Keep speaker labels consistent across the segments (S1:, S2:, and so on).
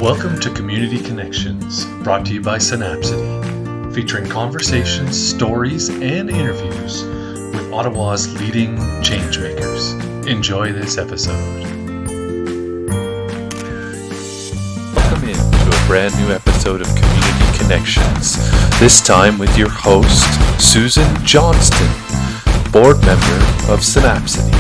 S1: Welcome to Community Connections, brought to you by Synapsity, featuring conversations, stories, and interviews with Ottawa's leading changemakers. Enjoy this episode. Welcome in to a brand new episode of Community Connections, this time with your host, Susan Johnston, board member of Synapsity.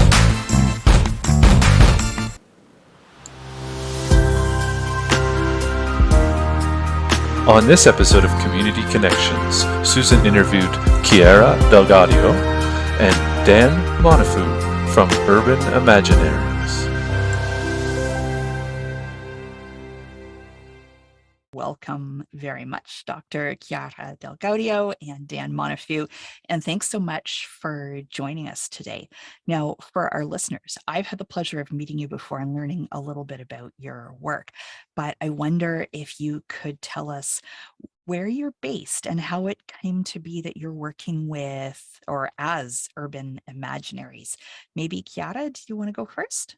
S1: On this episode of Community Connections, Susan interviewed Chiara del Gaudio and Dan Monafu from Urban Imaginaries.
S2: Welcome very much, Dr. Chiara del Gaudio and Dan Monafu, and thanks so much for joining us today. Now, for our listeners, I've had the pleasure of meeting you before and learning a little bit about your work, but I wonder if you could tell us where you're based and how it came to be that you're working with or as Urban Imaginaries. Maybe Chiara, do you want to go first?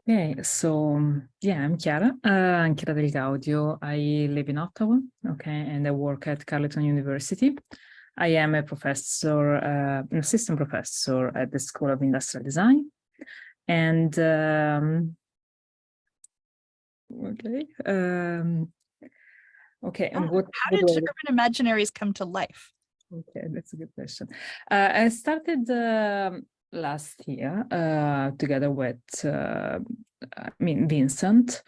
S3: Okay, so I'm Chiara. I'm Chiara del Gaudio. I live in Ottawa, and I work at Carleton University. I am a professor, an assistant professor at the School of Industrial Design. And and
S2: How did Urban Imaginaries come to life?
S3: Okay, that's a good question. I started last year together with Vincent.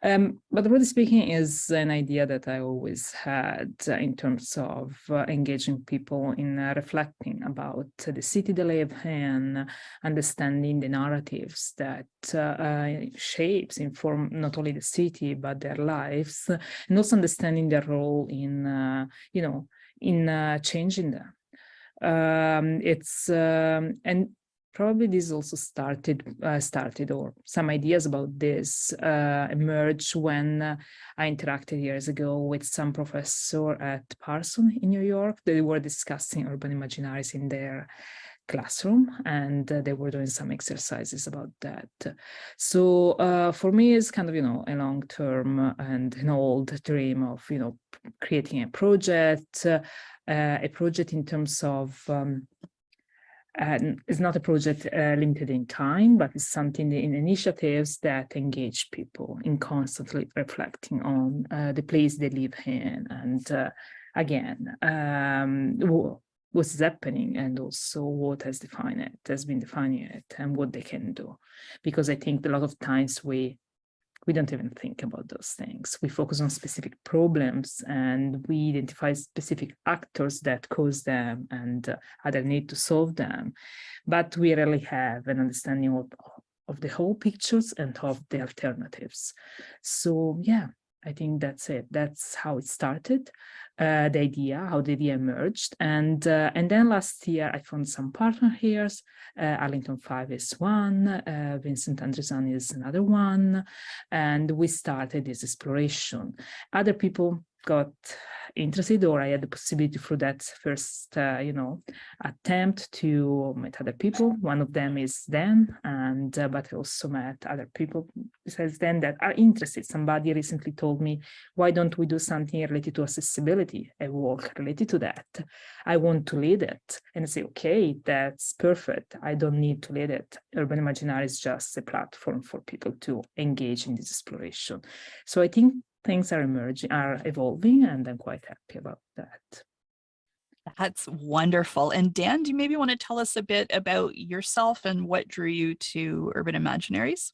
S3: But broadly speaking is an idea that I always had in terms of engaging people in reflecting about the city they live in, understanding the narratives that shapes, inform not only the city, but their lives, and also understanding their role in, in changing them. And probably this also started, or some ideas about this emerged when I interacted years ago with some professor at Parsons in New York. They were discussing urban imaginaries in their classroom, and they were doing some exercises about that. So for me, it's kind of, a long-term and an old dream of, creating a project in terms of and it's not a project limited in time, but it's something in initiatives that engage people in constantly reflecting on the place they live in, and what's happening, and also what has been defining it, and what they can do. Because I think a lot of times we don't even think about those things. We focus on specific problems and we identify specific actors that cause them and other need to solve them. But we rarely have an understanding of the whole pictures and of the alternatives. So I think that's it. That's how it started, how the idea emerged. And then last year, I found some partner here. Arlington 5 is one, Vincent Andresan is another one. And we started this exploration. Other people got interested, or I had the possibility through that first, attempt to meet other people. One of them is Dan, but I also met other people besides Dan that are interested. Somebody recently told me, why don't we do something related to accessibility, a work related to that? I want to lead it. And I say, okay, that's perfect. I don't need to lead it. Urban Imaginary is just a platform for people to engage in this exploration. So I think things are evolving, and I'm quite happy about that.
S2: That's wonderful. And Dan, do you maybe want to tell us a bit about yourself and what drew you to Urban Imaginaries?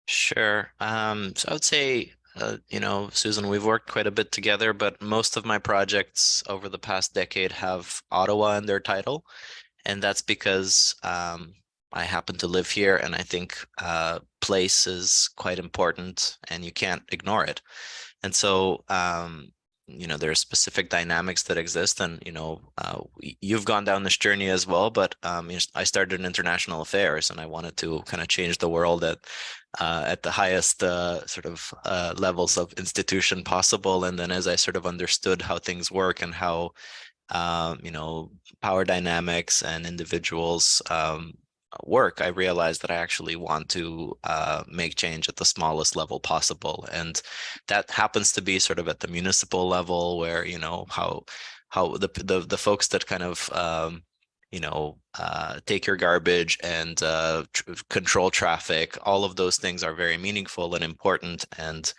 S4: Sure. So I would say, Susan, we've worked quite a bit together, but most of my projects over the past decade have Ottawa in their title. And that's because I happen to live here, and I think place is quite important and you can't ignore it. And so, there are specific dynamics that exist, and, you've gone down this journey as well, but I started in international affairs, and I wanted to kind of change the world at the highest levels of institution possible. And then as I sort of understood how things work and how, power dynamics and individuals work, I realized that I actually want to make change at the smallest level possible. And that happens to be sort of at the municipal level, where, how the folks that kind of take your garbage and control traffic, all of those things are very meaningful and important. And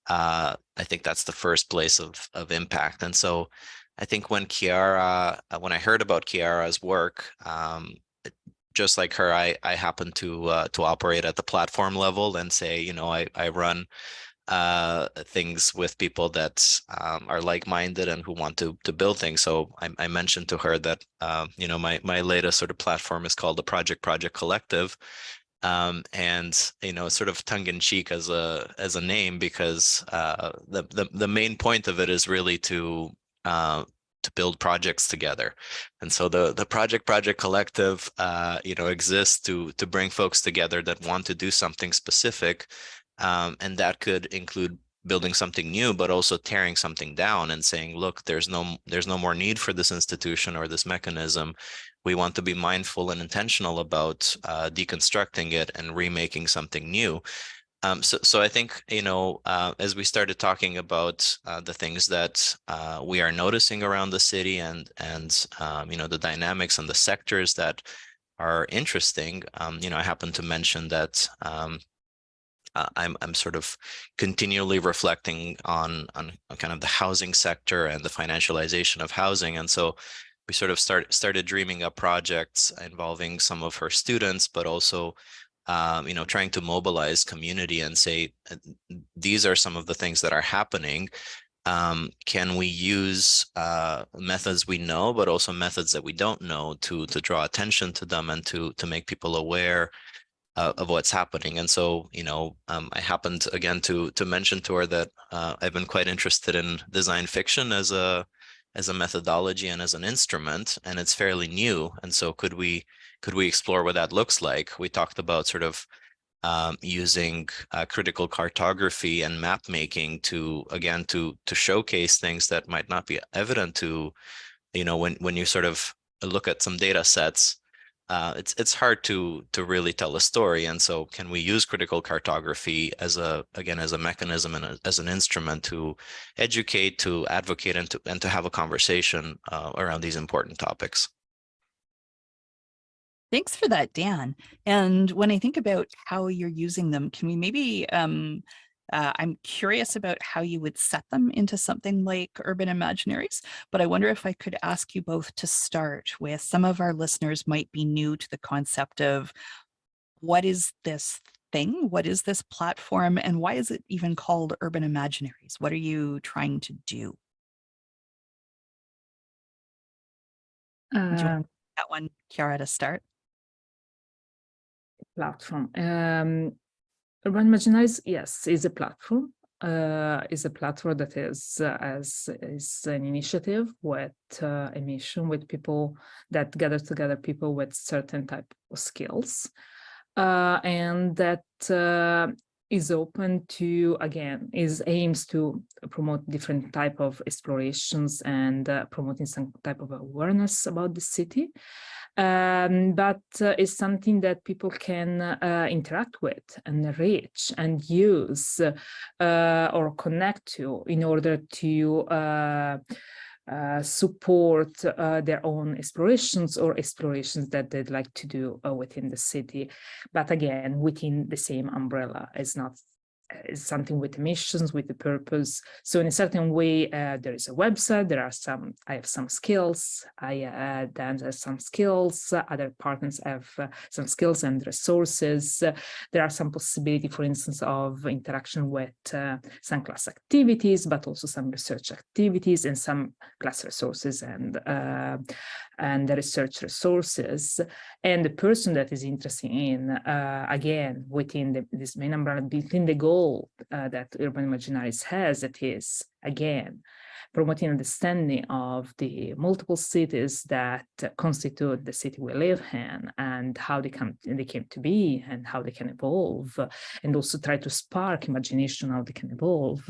S4: I think that's the first place of impact. And so I think when I heard about Chiara's work, just like her, I happen to operate at the platform level and say, I run things with people that are like-minded and who want to build things. So I mentioned to her that my latest sort of platform is called the Project Collective, and it's sort of tongue-in-cheek as a name, because the main point of it is really to build projects together. And so the Project Collective exists to bring folks together that want to do something specific, and that could include building something new, but also tearing something down and saying, look, there's no more need for this institution or this mechanism. We want to be mindful and intentional about deconstructing it and remaking something new. So I think, as we started talking about the things that we are noticing around the city, and the dynamics and the sectors that are interesting, I happen to mention that I'm sort of continually reflecting on kind of the housing sector and the financialization of housing. And so we sort of started dreaming up projects involving some of her students, but also trying to mobilize community and say, these are some of the things that are happening. Can we use methods we know, but also methods that we don't know, to draw attention to them and to make people aware of what's happening? And so, I happened again to mention to her that I've been quite interested in design fiction as a methodology and as an instrument, and it's fairly new. And so could we explore what that looks like? We talked about sort of using critical cartography and map making to showcase things that might not be evident to, when you sort of look at some data sets. It's hard to really tell a story. And so can we use critical cartography as a mechanism and as an instrument to educate, to advocate, and to have a conversation around these important topics?
S2: Thanks for that, Dan. And when I think about how you're using them, can we maybe, I'm curious about how you would set them into something like Urban Imaginaries, but I wonder if I could ask you both to start with, some of our listeners might be new to the concept of, what is this thing? What is this platform? And why is it even called Urban Imaginaries? What are you trying to do? Do you want that one, Chiara, to start?
S3: Platform. Urban Imaginaries, yes, is a platform. Is a platform that is an initiative with a mission, with people that gather together people with certain type of skills, and that is open to, again, aims to promote different type of explorations and promoting some type of awareness about the city. But it's something that people can interact with and reach and use or connect to in order to support their own explorations or explorations that they'd like to do within the city. But again, within the same umbrella. It's something with missions, with the purpose. So in a certain way, there is a website. I have some skills. Dan has some skills. Other partners have some skills and resources. There are some possibility, for instance, of interaction with some class activities, but also some research activities and some class resources and the research resources. And the person that is interested in, again, within this main umbrella, within the goal that Urban Imaginaries has, that is, again, promoting understanding of the multiple cities that constitute the city we live in, and how they came to be, and how they can evolve, and also try to spark imagination, how they can evolve.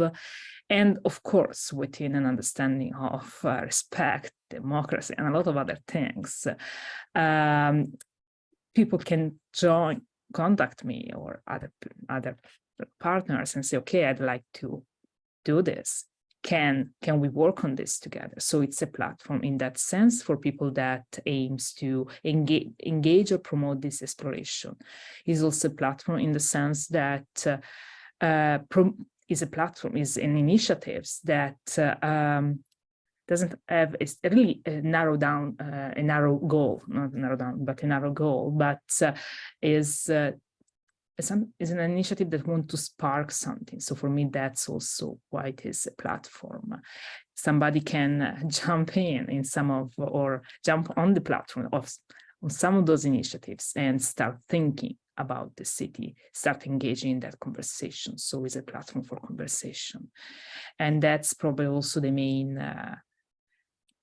S3: And of course, within an understanding of respect, democracy, and a lot of other things. people can contact me or other partners and say, okay, I'd like to do this. Can we work on this together? So it's a platform in that sense for people that aims to engage or promote this exploration. It's also a platform in the sense that is an initiatives that doesn't have a really narrow goal, not narrow down, but a narrow goal, but is an initiative that wants to spark something. So for me, that's also why it is a platform. Somebody can jump in some of, or jump on the platform of on some of those initiatives and start thinking about the city, start engaging in that conversation. So it's a platform for conversation. And that's probably also the main,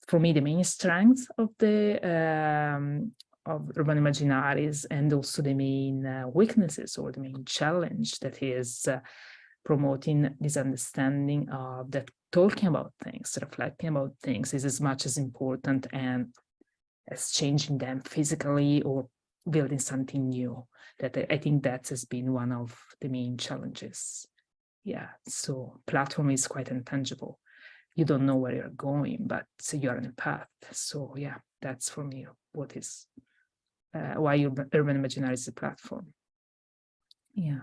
S3: for me, the main strength of the of Urban Imaginaries, and also the main weaknesses or the main challenge that is promoting this understanding of that talking about things, reflecting about things is as much as important and as changing them physically or building something new. That I think that has been one of the main challenges. Yeah, so platform is quite intangible. You don't know where you're going, but you're on a path. So yeah, that's for me what is why Urban Imaginaries is a platform. Yeah.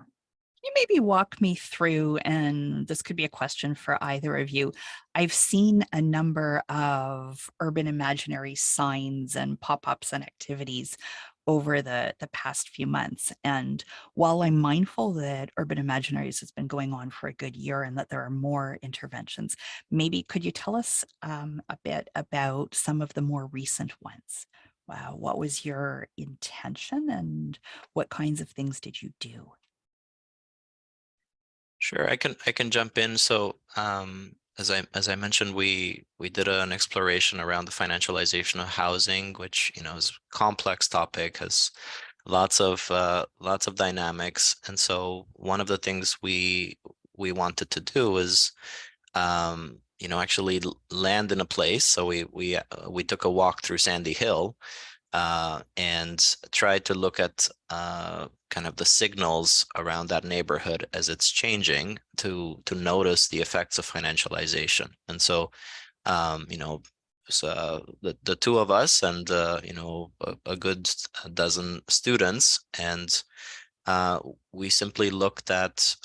S2: You maybe walk me through, and this could be a question for either of you. I've seen a number of urban imaginary signs and pop-ups and activities over the past few months. And while I'm mindful that Urban Imaginaries has been going on for a good year and that there are more interventions, maybe could you tell us a bit about some of the more recent ones? Wow, what was your intention and what kinds of things did you do?
S4: Sure, I can jump in. So as I mentioned, we did an exploration around the financialization of housing, which is a complex topic, has lots of dynamics. And so one of the things we wanted to do was actually land in a place. So we took a walk through Sandy Hill and tried to look at kind of the signals around that neighborhood as it's changing to notice the effects of financialization. And so so the two of us and a good dozen students, and we simply looked at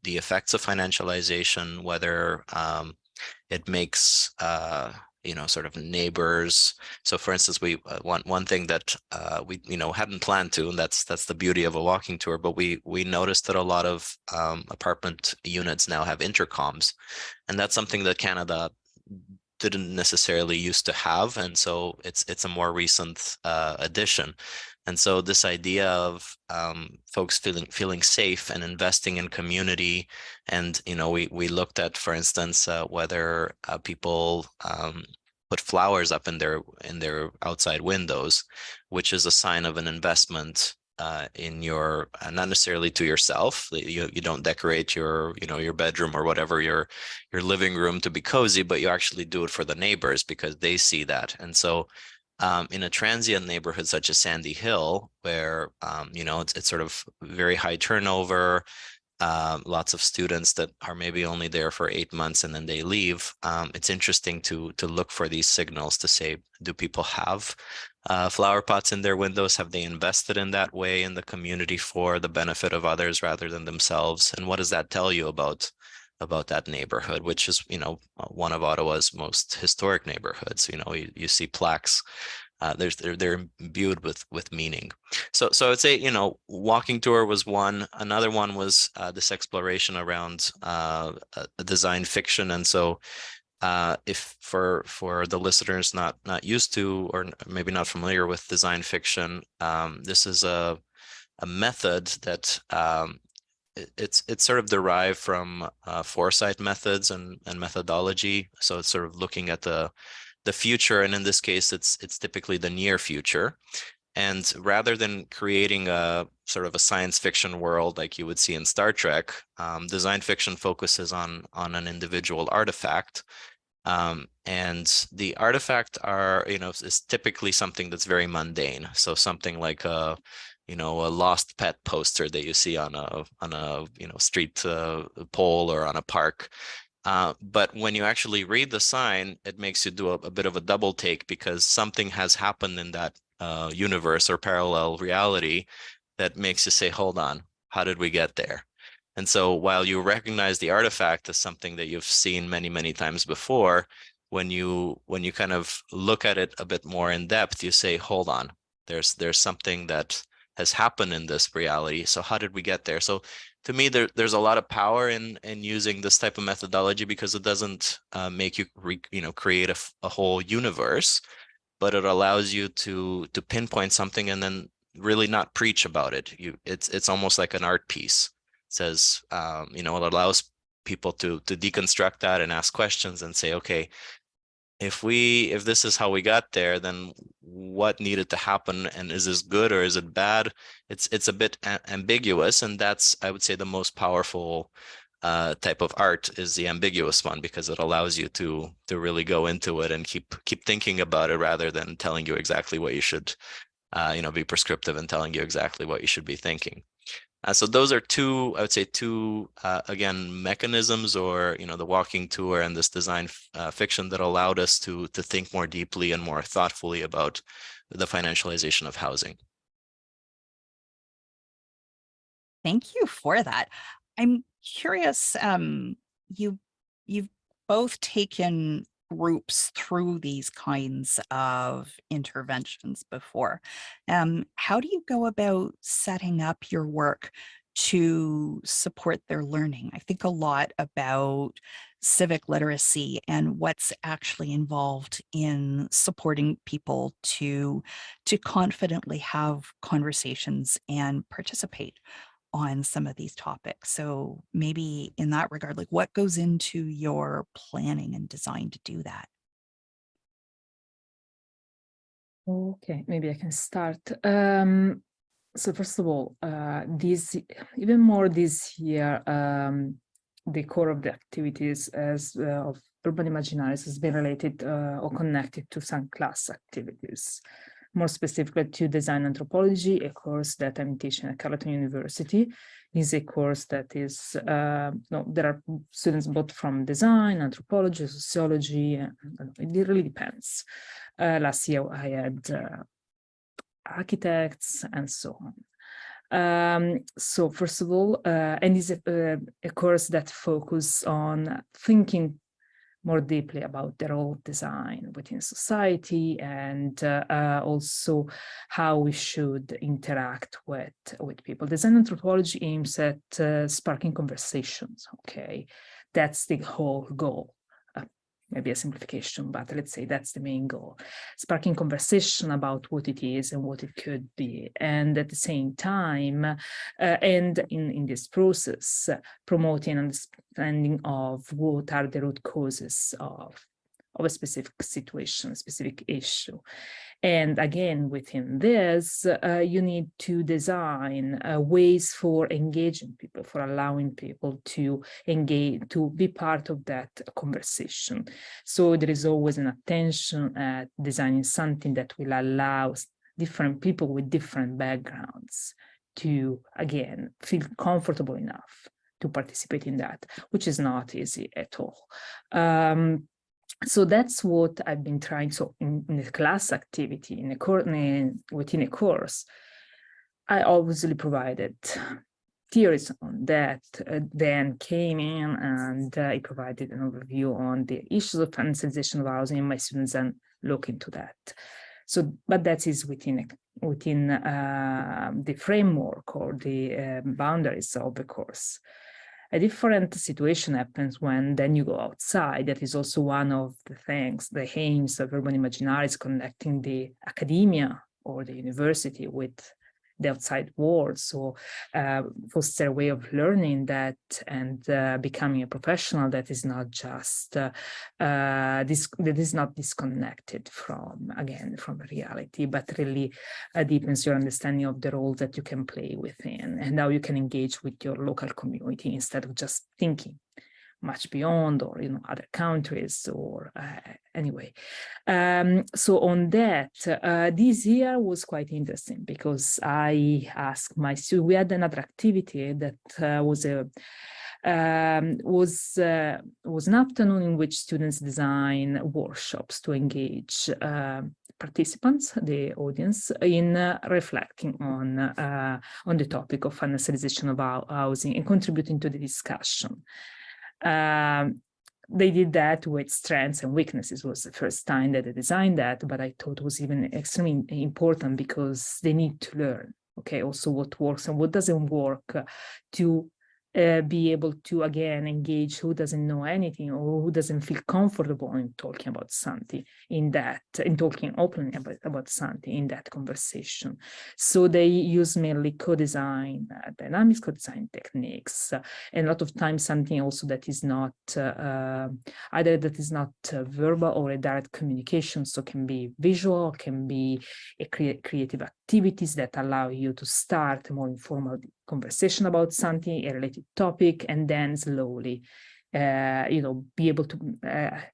S4: the effects of financialization, whether it makes sort of neighbors. So for instance, we one thing that we hadn't planned to, and that's the beauty of a walking tour, but we noticed that a lot of apartment units now have intercoms, and that's something that Canada didn't necessarily used to have, and so it's a more recent addition. And so this idea of folks feeling safe and investing in community, and we looked at, for instance, whether people put flowers up in their outside windows, which is a sign of an investment in your not necessarily to yourself. You don't decorate your your bedroom or whatever, your living room to be cozy, but you actually do it for the neighbors because they see that. And so in a transient neighborhood such as Sandy Hill, where it's sort of very high turnover, lots of students that are maybe only there for 8 months and then they leave, it's interesting to look for these signals to say, do people have flower pots in their windows? Have they invested in that way in the community for the benefit of others rather than themselves? And what does that tell you about that neighborhood, which is one of Ottawa's most historic neighborhoods? You see plaques. They're imbued with meaning. So I'd say walking tour was one. Another one was this exploration around design fiction. And so if for the listeners not used to or maybe not familiar with design fiction, this is a method that it's sort of derived from foresight methods and methodology. So it's sort of looking at the future, and in this case it's typically the near future. And rather than creating a sort of a science fiction world like you would see in Star Trek, design fiction focuses on an individual artifact And the artifact is typically something that's very mundane. So something like a lost pet poster that you see on a street pole or on a park. But when you actually read the sign, it makes you do a bit of a double take, because something has happened in that universe or parallel reality that makes you say, hold on, how did we get there? And so while you recognize the artifact as something that you've seen many, many times before, when you kind of look at it a bit more in depth, you say, hold on, there's something that has happened in this reality. So how did we get there? So to me, there's a lot of power in using this type of methodology, because it doesn't make you create a whole universe, but it allows you to pinpoint something and then really not preach about it. It's almost like an art piece. It says, it allows people to deconstruct that and ask questions and say, okay, if this is how we got there, then what needed to happen, and is this good or is it bad? It's a bit ambiguous, and that's, I would say, the most powerful type of art is the ambiguous one, because it allows you to really go into it and keep thinking about it, rather than telling you exactly what you should be prescriptive and telling you exactly what you should be thinking. So those are two, I would say, again, mechanisms, or the walking tour and this design fiction, that allowed us to think more deeply and more thoughtfully about the financialization of housing.
S2: Thank you for that. I'm curious, you've both taken groups through these kinds of interventions before. How do you go about setting up your work to support their learning? I think a lot about civic literacy and what's actually involved in supporting people to confidently have conversations and participate on some of these topics. So maybe in that regard, like, what goes into your planning and design to do that?
S3: Okay, maybe I can start. So first of all, this year, the core of the activities of Urban Imaginaries has been related or connected to some class activities. More specifically to design anthropology, a course that I'm teaching at Carleton University. Is a course that is, there are students both from design, anthropology, sociology, and it really depends. Last year I had architects and so on. So first of all, and is a course that focuses on thinking more deeply about the role of design within society, and also how we should interact with people. Design anthropology aims at sparking conversations. Okay, that's the whole goal. Maybe a simplification, but let's say that's the main goal. Sparking conversation about what it is and what it could be. And at the same time, and in this process, promoting understanding of what are the root causes of a specific situation, a specific issue. And again, within this, you need to design ways for engaging people, for allowing people to engage, to be part of that conversation. So there is always an attention at designing something that will allow different people with different backgrounds to, again, feel comfortable enough to participate in that, which is not easy at all. So that's what I've been trying. So in the class activity, within a course, I obviously provided theories on that. Dan came in and he provided an overview on the issues of financialization of housing, and my students then look into that. So, but that is within the framework or the boundaries of the course. A different situation happens when then you go outside. That is also one of the things, the aims of Urban Imaginaries, connecting the academia or the university with the outside world. So foster a way of learning that and becoming a professional that is not just that is not disconnected from reality, but really deepens your understanding of the role that you can play within and how you can engage with your local community instead of just thinking much beyond, or other countries, or anyway. So on that, this year was quite interesting because I asked my students. We had another activity that was an afternoon in which students design workshops to engage participants, the audience, in reflecting on the topic of financialization of housing and contributing to the discussion. They did that with strengths and weaknesses. It was the first time that they designed that, but I thought it was even extremely important because they need to learn, okay, also what works and what doesn't work, to be able to, again, engage who doesn't know anything or who doesn't feel comfortable in talking about something in talking openly about something in that conversation. So they use mainly co-design, dynamics co-design techniques, and a lot of times something also that is not either that is not verbal or a direct communication. So can be visual, can be a creative activities that allow you to start a more informal conversation about something, a related topic, and then slowly, be able to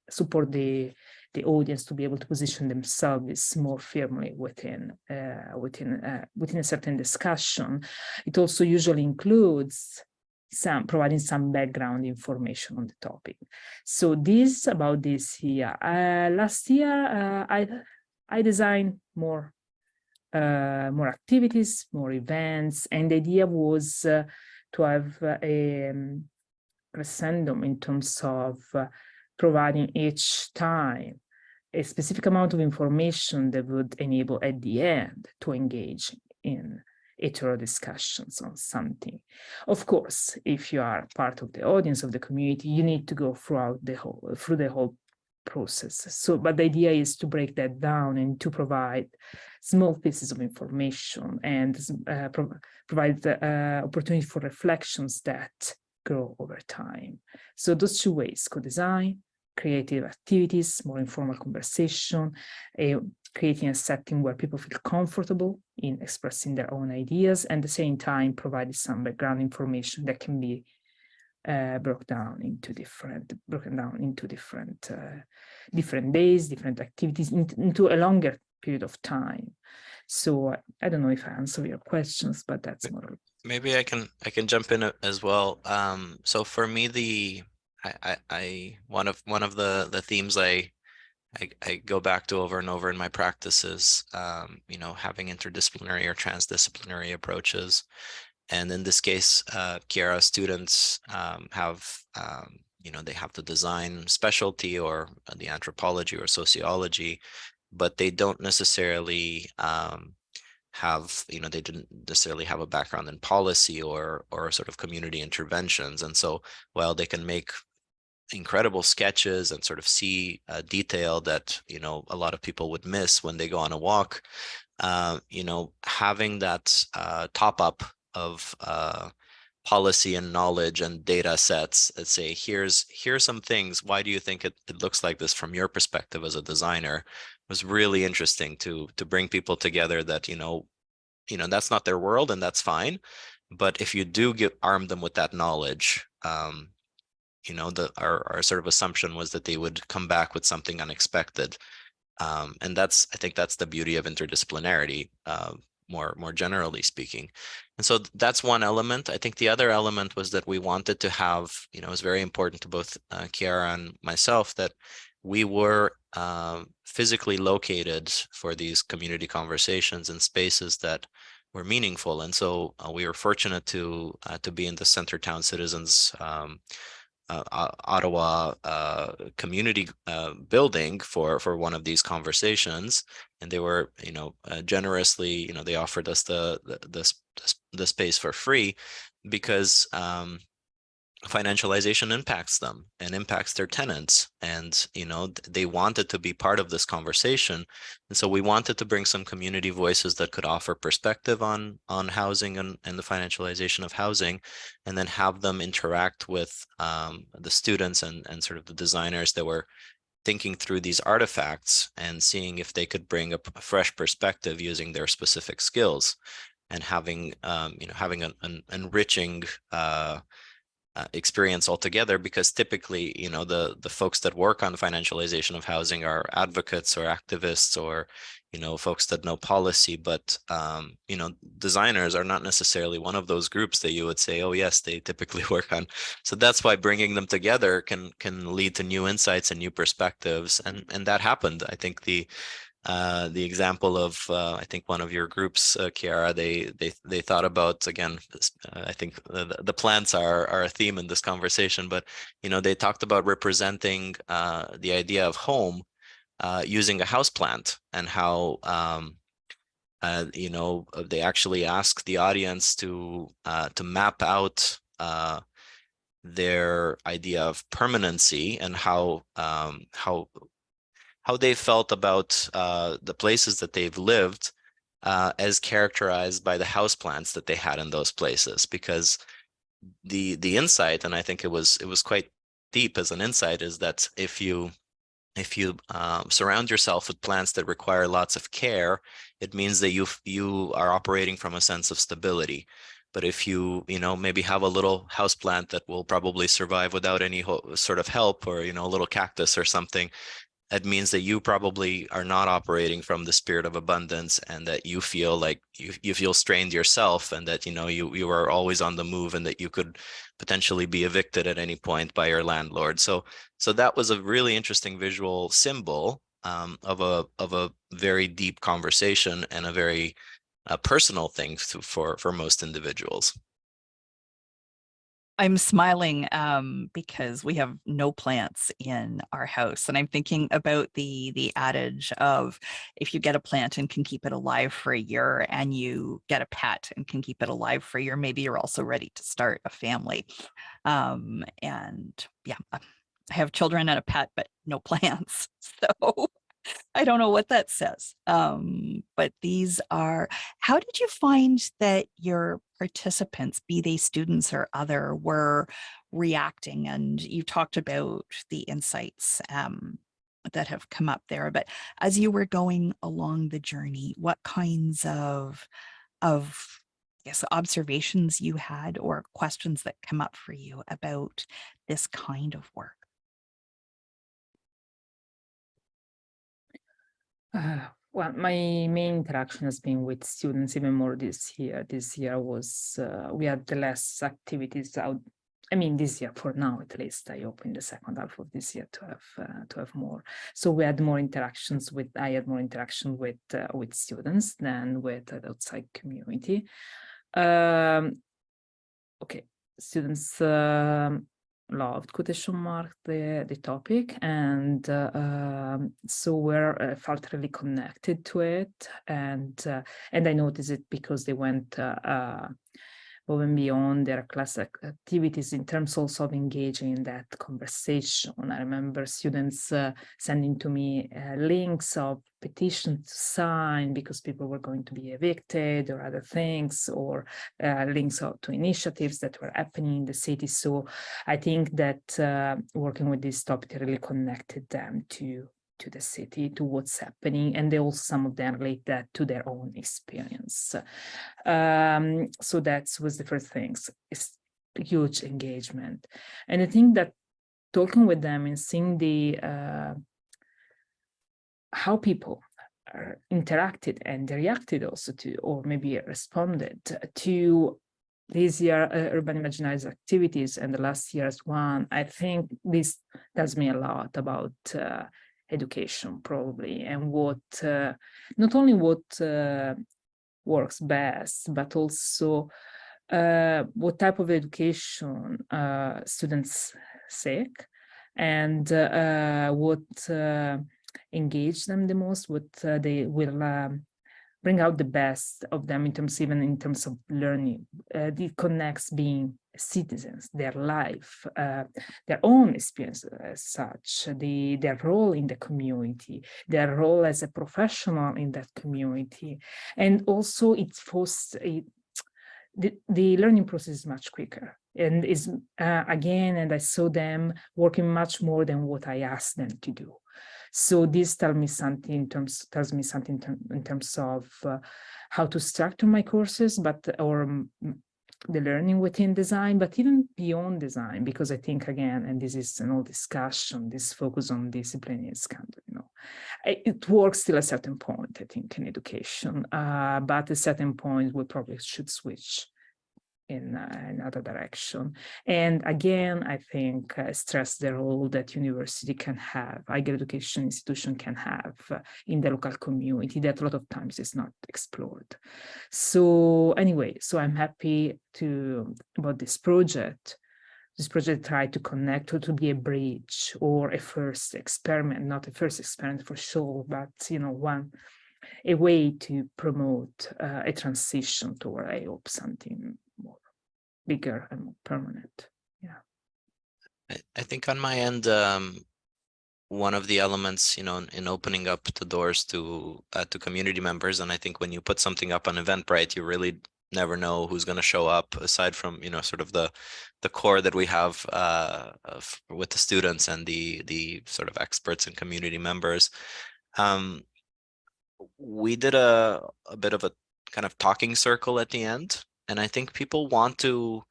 S3: support the audience to be able to position themselves more firmly within a certain discussion. It also usually includes providing some background information on the topic. So this about this year. Last year, I designed more activities, more events, and the idea was to have a crescendo in terms of providing each time a specific amount of information that would enable at the end to engage in thorough discussions on something. Of course, if you are part of the audience of the community, you need to go through the whole process. So, but the idea is to break that down and to provide small pieces of information and provide the opportunity for reflections that grow over time. So those two ways: co-design, creative activities, more informal conversation, creating a setting where people feel comfortable in expressing their own ideas, and at the same time providing some background information that can be broken down into different days, different activities, into a longer period of time. So I don't know if I answer your questions, but that's more.
S4: Maybe I can jump in as well. So for me, one of the themes I go back to over and over in my practice is having interdisciplinary or transdisciplinary approaches. And in this case, Chiara, students have they have the design specialty or the anthropology or sociology, but they don't necessarily they didn't necessarily have a background in policy or sort of community interventions. And so while they can make incredible sketches and sort of see detail that a lot of people would miss when they go on a walk, having that top up of policy and knowledge and data sets that say, here's some things, why do you think it looks like this from your perspective as a designer, was really interesting to bring people together that that's not their world, and that's fine. But if you do arm them with that knowledge, our sort of assumption was that they would come back with something unexpected. And I think that's the beauty of interdisciplinarity, more generally speaking. And so that's one element. I think the other element was that we wanted to have, it was very important to both Chiara and myself that we were physically located for these community conversations in spaces that were meaningful. And so we were fortunate to be in the Centertown Citizens Ottawa community building for one of these conversations, and they were generously they offered us the space for free because financialization impacts them and impacts their tenants, and they wanted to be part of this conversation. And so we wanted to bring some community voices that could offer perspective on housing and the financialization of housing, and then have them interact with the students and sort of the designers that were thinking through these artifacts and seeing if they could bring a fresh perspective using their specific skills, and having an enriching experience altogether, because typically, the folks that work on the financialization of housing are advocates or activists or, folks that know policy, but, designers are not necessarily one of those groups that you would say, oh yes, they typically work on. So that's why bringing them together can lead to new insights and new perspectives. And that happened. I think the example of I think one of your groups, Chiara, they thought about, again, I think the plants are a theme in this conversation, but they talked about representing the idea of home using a house plant, and how they actually ask the audience to map out their idea of permanency, and how they felt about the places that they've lived as characterized by the houseplants that they had in those places. Because the insight, and I think it was quite deep as an insight, is that if you surround yourself with plants that require lots of care, it means that you are operating from a sense of stability. But if you maybe have a little house plant that will probably survive without any sort of help, or a little cactus or something, it means that you probably are not operating from the spirit of abundance, and that you feel like you feel strained yourself, and that you are always on the move, and that you could potentially be evicted at any point by your landlord. So that was a really interesting visual symbol of a very deep conversation, and a very personal thing for most individuals.
S2: I'm smiling because we have no plants in our house, and I'm thinking about the adage of, if you get a plant and can keep it alive for a year, and you get a pet and can keep it alive for a year, maybe you're also ready to start a family. And yeah, I have children and a pet, but no plants. So I don't know what that says. But these are, how did you find that your participants, be they students or other, were reacting? And you talked about the insights that have come up there, but as you were going along the journey, what kinds of observations you had, or questions that come up for you about this kind of work?
S3: Well, my main interaction has been with students even more this year. This year was, we had less activities out. I mean, this year, for now at least, I hope in the second half of this year to have more. So we had more interactions with, I had more interaction with students than with the outside community. Okay, students loved, quotation mark, the topic, and so we're felt really connected to it, and I noticed it because they went above and beyond their class activities in terms also of engaging in that conversation. I remember students sending to me links of petitions to sign because people were going to be evicted or other things, or links to initiatives that were happening in the city. So I think that working with this topic really connected them to the city, to what's happening, and they also, some of them relate that to their own experience. So that was the first things, it's huge engagement. And I think that talking with them and seeing the how people interacted and reacted also to, or maybe responded to this year urban imaginaries activities and the last year's one, I think this tells me a lot about education, probably, and what not only what works best, but also what type of education students seek, and what engage them the most, what they will bring out the best of them in terms, even in terms of learning. It connects being citizens, their life, their own experience as such, their role in the community, their role as a professional in that community. And also it fosters, the learning process is much quicker, and is again, and I saw them working much more than what I asked them to do. So this tells me something in terms of how to structure my courses, but or the learning within design, but even beyond design, because I think, again, and this is an old discussion, this focus on discipline is kind of, it works till a certain point, I think, in education, but at a certain point, we probably should switch in another direction. And again, I think stress the role that university can have, higher education institution can have in the local community that a lot of times is not explored. So anyway, so I'm happy about this project. This project tried to connect or to be a bridge or a first experiment, not a first experiment for sure, but a way to promote a transition toward, I hope, something more bigger and more permanent. Yeah.
S4: I think on my end, one of the elements, in opening up the doors to community members, and I think when you put something up on Eventbrite, you really never know who's going to show up, aside from sort of the core that we have with the students and the sort of experts and community members. We did a bit of a kind of talking circle at the end, and I think people want to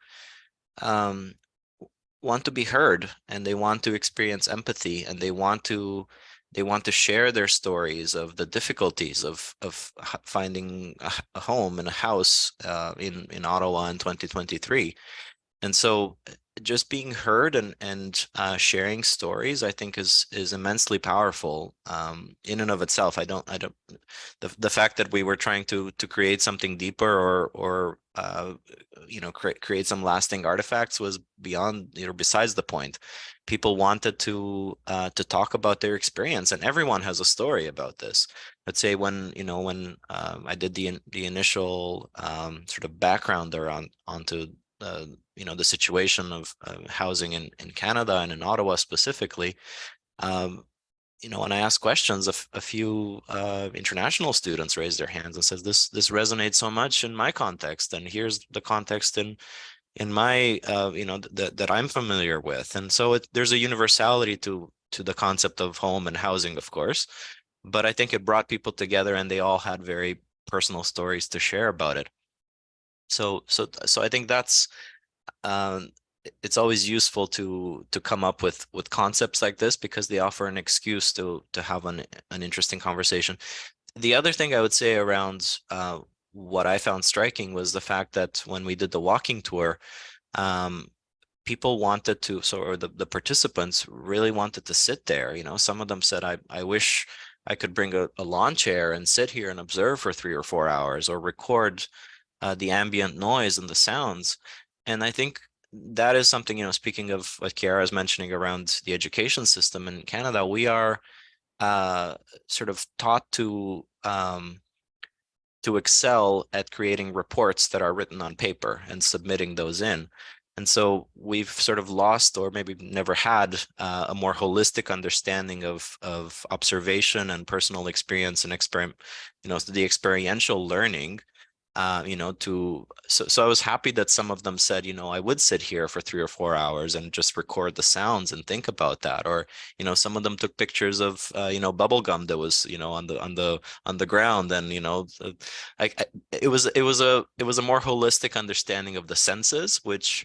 S4: be heard, and they want to experience empathy, and they want to share their stories of the difficulties of finding a home and a house in Ottawa in 2023. And so just being heard and sharing stories, I think is immensely powerful in and of itself. The fact that we were trying to create something deeper or create some lasting artifacts was beyond, besides the point. People wanted to talk about their experience, and everyone has a story about this. Let's say when I did the initial sort of background onto the situation of housing in Canada and in Ottawa specifically, when I asked questions, a few international students raised their hands and says, this resonates so much in my context, and here's the context in my that I'm familiar with. And so there's a universality to the concept of home and housing, of course, but I think it brought people together, and they all had very personal stories to share about it. So I think that's it's always useful to come up with concepts like this, because they offer an excuse to have an interesting conversation. The other thing I would say around what I found striking was the fact that when we did the walking tour, people wanted to, or the participants really wanted to sit there. Some of them said, I wish I could bring a lawn chair and sit here and observe for 3 or 4 hours, or record the ambient noise and the sounds. And I think that is something, speaking of what Chiara is mentioning around the education system in Canada, we are sort of taught to excel at creating reports that are written on paper and submitting those in. And so we've sort of lost, or maybe never had, a more holistic understanding of observation and personal experience and the experiential learning. So I was happy that some of them said, I would sit here for 3 or 4 hours and just record the sounds and think about that. Or, some of them took pictures of, bubble gum that was, on the ground. And, it was a more holistic understanding of the senses, which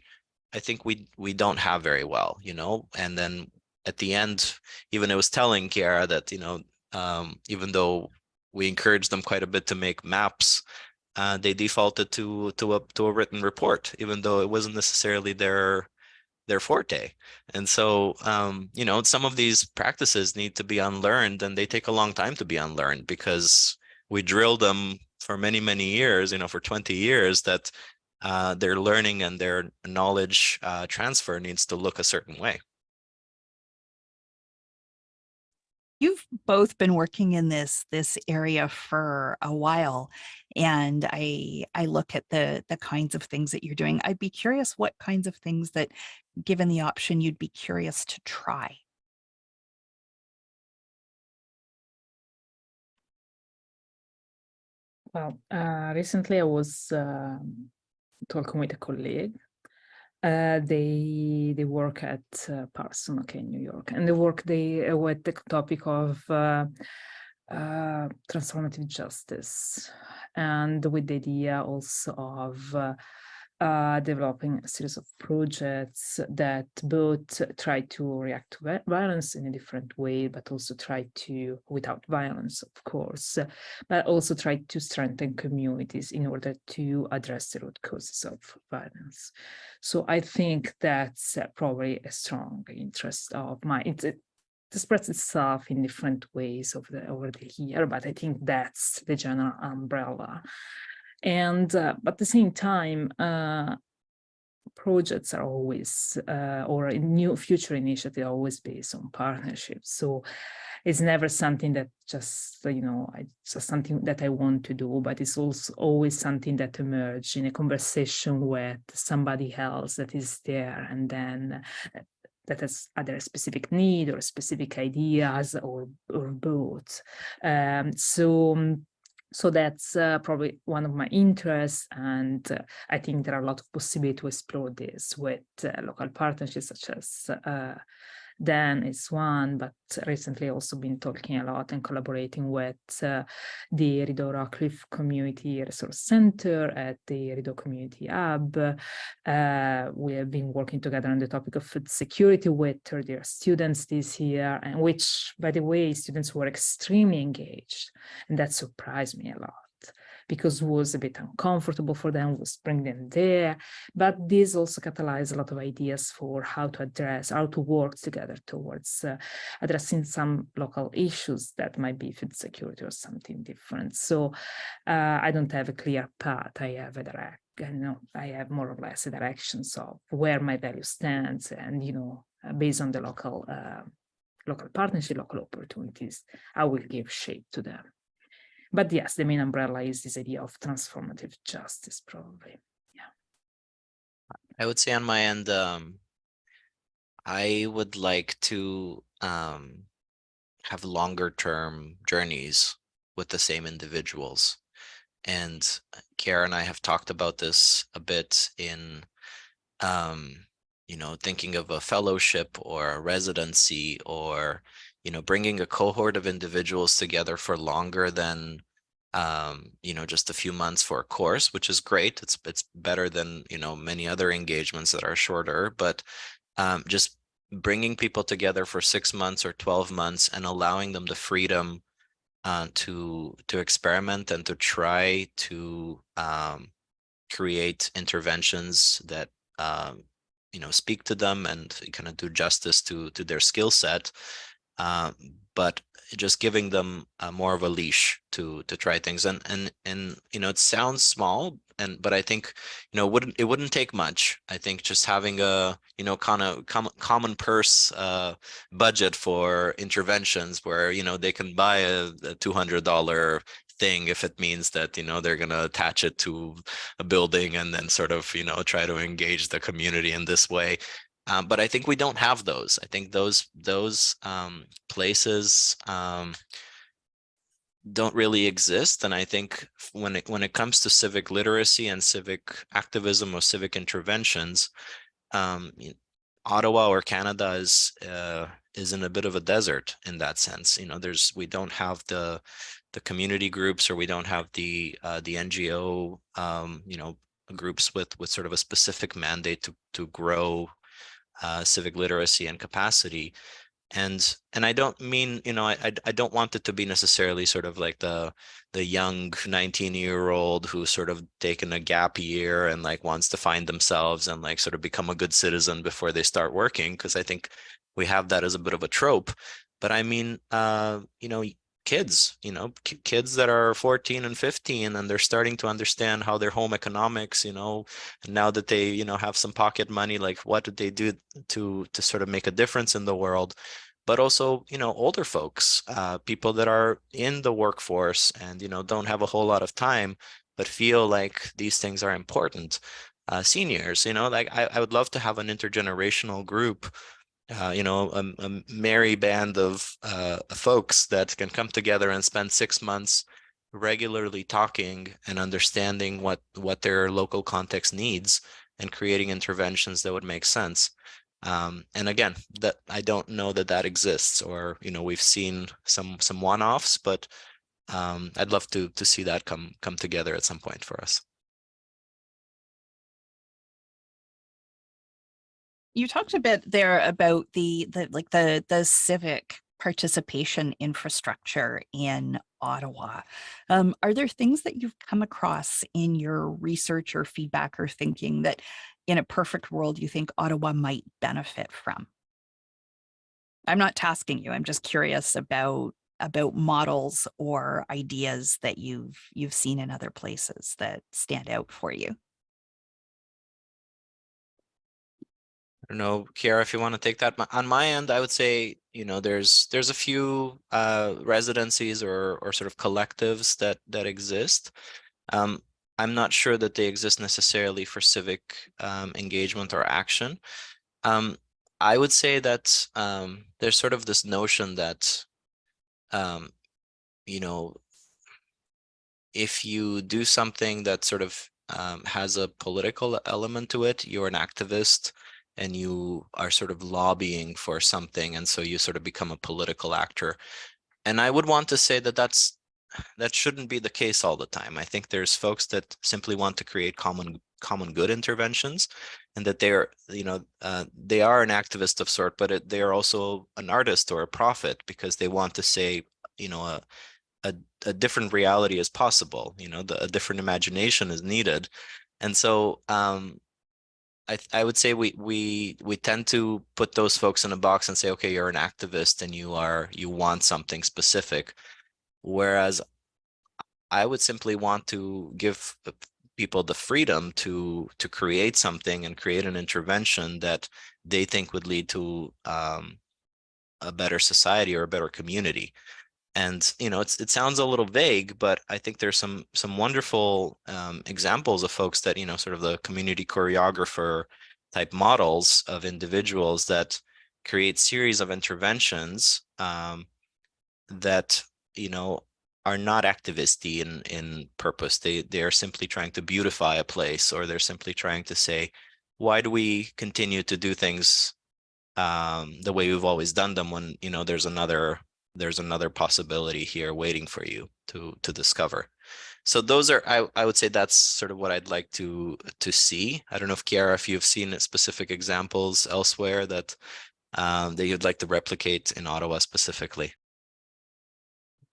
S4: I think we don't have very well, and then at the end, even it was telling Chiara that, even though we encouraged them quite a bit to make maps, they defaulted to a written report, even though it wasn't necessarily their forte. And so, some of these practices need to be unlearned, and they take a long time to be unlearned, because we drill them for many, many years, for 20 years, that their learning and their knowledge transfer needs to look a certain way.
S2: You've both been working in this area for a while, and I look at the kinds of things that you're doing. I'd be curious what kinds of things that, given the option, you'd be curious to try.
S3: Well, recently I was talking with a colleague. They work at Parson, New York, and they work with the topic of transformative justice, and with the idea also of developing a series of projects that both try to react to violence in a different way, but also try to, without violence, of course, but also try to strengthen communities in order to address the root causes of violence. So I think that's probably a strong interest of mine. It expresses itself in different ways over the year, but I think that's the general umbrella. And but at the same time, projects are always, or a new future initiative are always based on partnerships. So it's never something that just, just something that I want to do, but it's also always something that emerges in a conversation with somebody else that is there, and then that has either a specific need or specific ideas or both. So that's probably one of my interests, and I think there are a lot of possibilities to explore this with local partnerships such as Dan is one, but recently also been talking a lot and collaborating with the Rideau Rockcliffe Community Resource Center at the Rideau Community Hub. We have been working together on the topic of food security with third-year students this year, and which, by the way, students were extremely engaged, and that surprised me a lot, because it was a bit uncomfortable for them, was bring them there. But this also catalyzed a lot of ideas for how to work together towards addressing some local issues that might be food security or something different. So I don't have a clear path. I have I have more or less a direction of where my value stands, and based on the local partnership, local opportunities, I will give shape to them. But yes, the main umbrella is this idea of transformative justice, probably. Yeah.
S4: I would say on my end, I would like to have longer term journeys with the same individuals. And Chiara and I have talked about this a bit in, thinking of a fellowship or a residency, or, bringing a cohort of individuals together for longer than, just a few months for a course, which is great. It's better than, many other engagements that are shorter, but just bringing people together for 6 months or 12 months and allowing them the freedom to experiment and to try to create interventions that speak to them and kind of do justice to their skill set, but just giving them more of a leash to try things. And it sounds small, but I think it wouldn't take much. I think just having a kind of common purse budget for interventions where they can buy a $200 thing if it means that they're going to attach it to a building and then sort of try to engage the community in this way. But I think we don't have those. I think those places don't really exist. And I think when it comes to civic literacy and civic activism or civic interventions, Ottawa or Canada is in a bit of a desert in that sense. We don't have the community groups, or we don't have the NGO groups with sort of a specific mandate to grow civic literacy and capacity. And I don't mean, I don't want it to be necessarily sort of like the young 19-year-old who's sort of taken a gap year and like wants to find themselves and like sort of become a good citizen before they start working, because I think we have that as a bit of a trope. But I mean, kids, kids that are 14 and 15, and they're starting to understand how their home economics, and now that they, have some pocket money, like what do they do to sort of make a difference in the world. But also, older folks, people that are in the workforce and, don't have a whole lot of time, but feel like these things are important. Seniors, like I would love to have an intergenerational group, a merry band of folks that can come together and spend 6 months regularly talking and understanding what their local context needs and creating interventions that would make sense. And again, that I don't know that exists, or we've seen some one-offs, but I'd love to see that come together at some point for us.
S2: You talked a bit there about the civic participation infrastructure in Ottawa. Are there things that you've come across in your research or feedback or thinking that in a perfect world you think Ottawa might benefit from? I'm not tasking you. I'm just curious about models or ideas that you've seen in other places that stand out for you.
S4: I don't know, Chiara, if you want to take that. On my end, I would say, there's a few residencies or sort of collectives that exist. I'm not sure that they exist necessarily for civic engagement or action. I would say that there's sort of this notion that, if you do something that sort of has a political element to it, you're an activist and you are sort of lobbying for something. And so you sort of become a political actor. And I would want to say that that shouldn't be the case all the time. I think there's folks that simply want to create common good interventions, and that they are an activist of sort, but they are also an artist or a prophet, because they want to say, a different reality is possible. A different imagination is needed. And so I would say we tend to put those folks in a box and say, okay, you're an activist and you want something specific. Whereas I would simply want to give people the freedom to create something and create an intervention that they think would lead to a better society or a better community. And it sounds a little vague, but I think there's some wonderful examples of folks that sort of the community choreographer type models of individuals that create series of interventions that are not activisty in purpose. They are simply trying to beautify a place, or they're simply trying to say, why do we continue to do things the way we've always done them, when there's another possibility here waiting for you to discover. So those are, I would say that's sort of what I'd like to see. I don't know if Chiara, if you've seen specific examples elsewhere that you'd like to replicate in Ottawa specifically.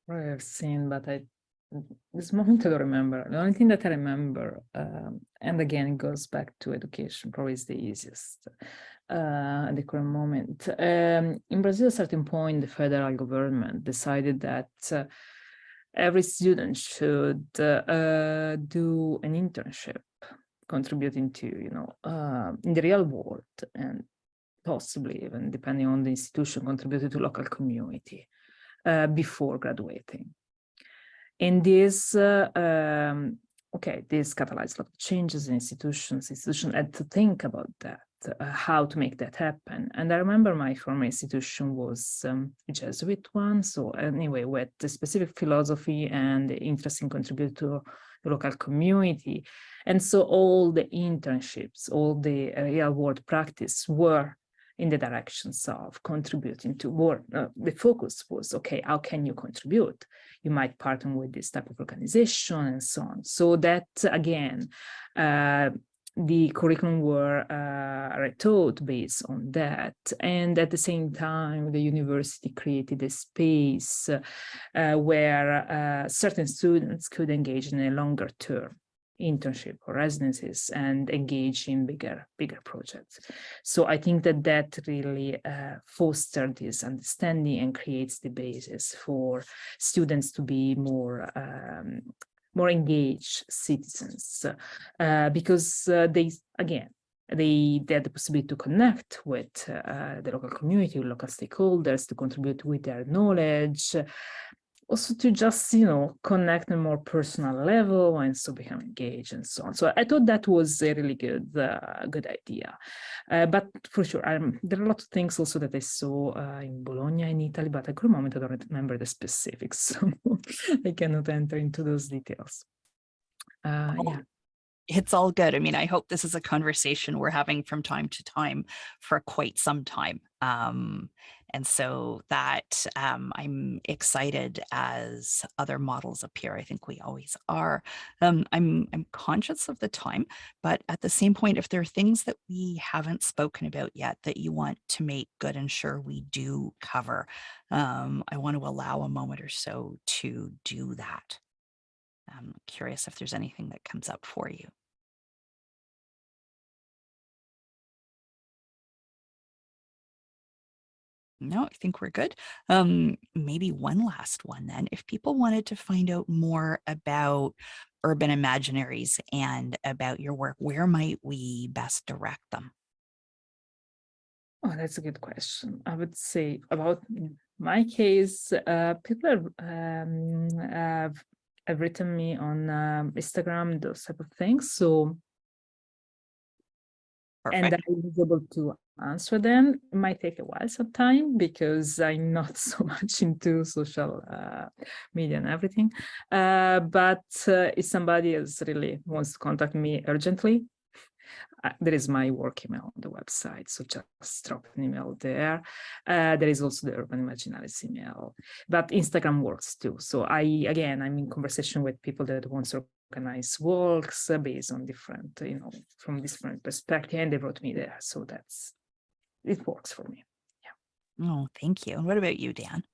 S3: I've seen, but this moment I don't remember. The only thing that I remember, and again, it goes back to education, probably is the easiest at the current moment. In Brazil, at a certain point, the federal government decided that every student should do an internship, contributing to, in the real world, and possibly even, depending on the institution, contributed to local community before graduating. And this, this catalyzed a lot of changes in institutions. Institutions had to think about that, how to make that happen. And I remember my former institution was a Jesuit one. So anyway, with the specific philosophy and the interest in contributing to the local community. And so all the internships, all the real world practice were in the directions of contributing to work. The focus was, okay, how can you contribute? You might partner with this type of organization and so on. So that, again, the curriculum were retaught based on that. And at the same time, the university created a space where certain students could engage in a longer term internship or residencies and engage in bigger projects. So I think that really fostered this understanding and creates the basis for students to be more engaged citizens, because they had the possibility to connect with the local community, with local stakeholders, to contribute with their knowledge, also to just, connect on a more personal level, and so become engaged and so on. So I thought that was a really good idea. But for sure, there are a lot of things also that I saw in Bologna in Italy, but at the moment I don't remember the specifics, so I cannot enter into those details. Yeah.
S2: It's all good. I mean, I hope this is a conversation we're having from time to time for quite some time. And so that I'm excited as other models appear. I think we always are. I'm conscious of the time, but at the same point, if there are things that we haven't spoken about yet that you want to make good and sure we do cover, I want to allow a moment or so to do that. I'm curious if there's anything that comes up for you. No, I think we're good. Maybe one last one then. If people wanted to find out more about Urban Imaginaries and about your work, where might we best direct them?
S3: Oh, that's a good question. I would say about my case, people have written me on Instagram, those type of things. So, and I
S2: Perfect.
S3: was able to answer them. It might take a while sometime because I'm not so much into social media and everything. But if somebody else really wants to contact me urgently, there is my work email on the website, so just drop an email there. There is also the Urban Imaginaries email, but Instagram works too. So I'm in conversation with people that want to organize walks based on different, from different perspectives, and they wrote me there. So it works for me. Yeah.
S2: Oh, thank you. And what about you, Dan?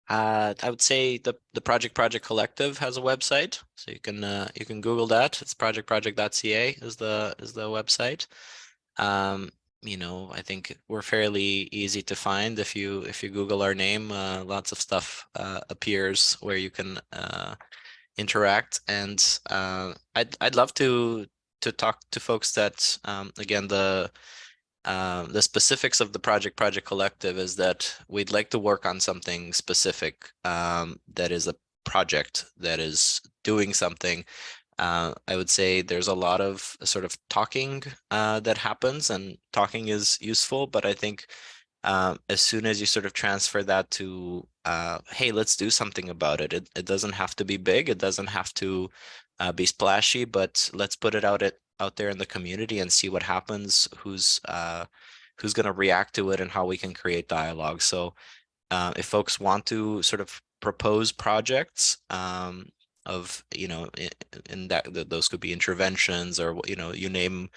S4: I would say the Project Collective has a website, so you can Google that. It's project.ca is the website. I think we're fairly easy to find if you Google our name. Lots of stuff appears where you can interact, and I'd love to talk to folks that again the specifics of the Project Collective is that we'd like to work on something specific that is a project that is doing something. I would say there's a lot of sort of talking that happens, and talking is useful, but I think as soon as you sort of transfer that to hey, let's do something about it. It doesn't have to be big, it doesn't have to be splashy, but let's put it out there in the community and see what happens, who's going to react to it, and how we can create dialogue. So if folks want to sort of propose projects of in that those could be interventions, or you name,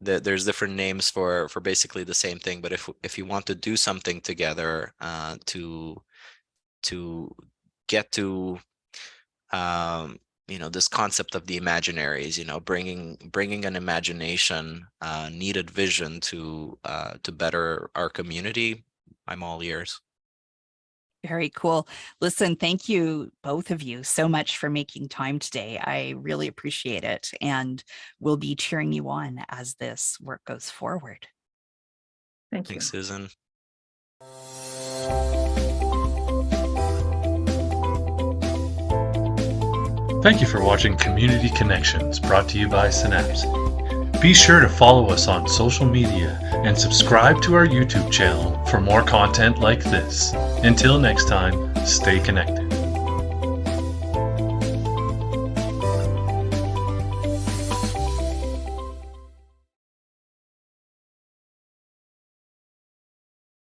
S4: there's different names for basically the same thing, but if you want to do something together to get to this concept of the imaginaries, bringing an imagination, needed vision to better our community, I'm all ears.
S2: Very cool. Listen, thank you, both of you, so much for making time today. I really appreciate it, and we'll be cheering you on as this work goes forward.
S3: Thank you.
S4: Thanks, Susan.
S1: Thank you for watching Community Connections, brought to you by Synapse. Be sure to follow us on social media and subscribe to our YouTube channel for more content like this. Until next time, stay connected.